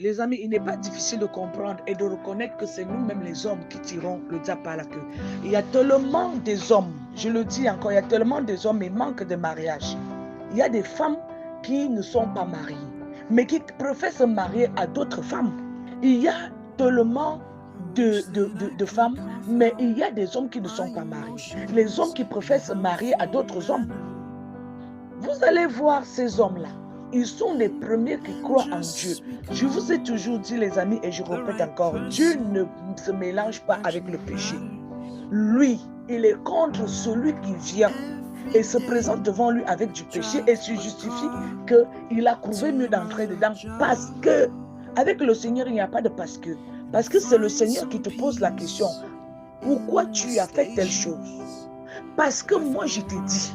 Les amis, il n'est pas difficile de comprendre et de reconnaître que c'est nous-mêmes les hommes qui tirons le diable par la queue. Il y a tellement des hommes, je le dis encore, il y a tellement des hommes qui manquent de mariage. Il y a des femmes qui ne sont pas mariées, mais qui préfèrent se marier à d'autres femmes. Il y a tellement de femmes, mais il y a des hommes qui ne sont pas mariés. Les hommes qui préfèrent se marier à d'autres hommes. Vous allez voir ces hommes-là. Ils sont les premiers qui croient en Dieu. Je vous ai toujours dit, les amis, et je répète encore, Dieu ne se mélange pas avec le péché. Lui, il est contre celui qui vient et se présente devant lui avec du péché et se justifie qu'il a trouvé mieux d'entrer dedans parce que, avec le Seigneur, il n'y a pas de parce que. Parce que c'est le Seigneur qui te pose la question, pourquoi tu as fait telle chose? Parce que moi, je t'ai dit.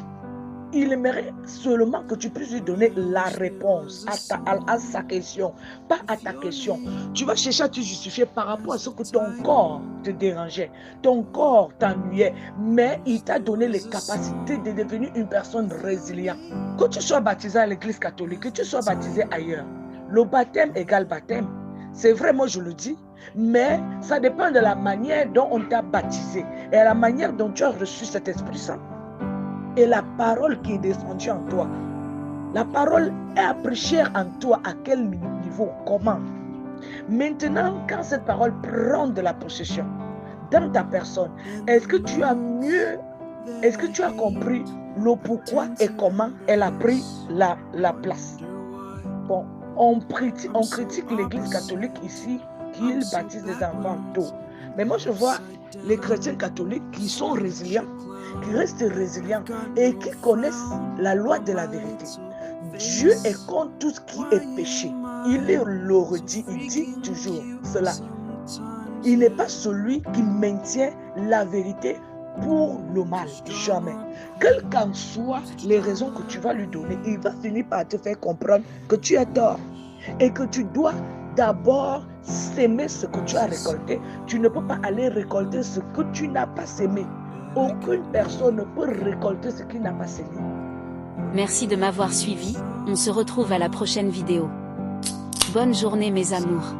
Il aimerait seulement que tu puisses lui donner la réponse à sa question, pas à ta question. Tu vas chercher à te justifier par rapport à ce que ton corps te dérangeait, ton corps t'ennuyait, mais il t'a donné les capacités de devenir une personne résiliente. Que tu sois baptisé à l'église catholique, que tu sois baptisé ailleurs, le baptême égale baptême. C'est vrai, moi je le dis, mais ça dépend de la manière dont on t'a baptisé et à la manière dont tu as reçu cet Esprit Saint. Et la parole qui est descendue en toi, la parole est prêchée en toi à quel niveau, comment? Maintenant, quand cette parole prend de la possession dans ta personne, est-ce que tu as compris le pourquoi et comment elle a pris la place? Bon, on critique l'église catholique ici, qu'ils baptisent des enfants tôt. Mais moi, je vois les chrétiens catholiques qui sont résilients, qui restent résilients et qui connaissent la loi de la vérité. Dieu est contre tout ce qui est péché. Il le redit, il dit toujours cela. Il n'est pas celui qui maintient la vérité pour le mal, jamais. Quelles qu'en soient les raisons que tu vas lui donner, il va finir par te faire comprendre que tu as tort et que tu dois d'abord s'aimer ce que tu as récolté. Tu ne peux pas aller récolter ce que tu n'as pas sémé. Aucune personne ne peut récolter ce qu'il n'a pas sémé. Merci de m'avoir suivi, on se retrouve à la prochaine vidéo. Bonne journée mes amours.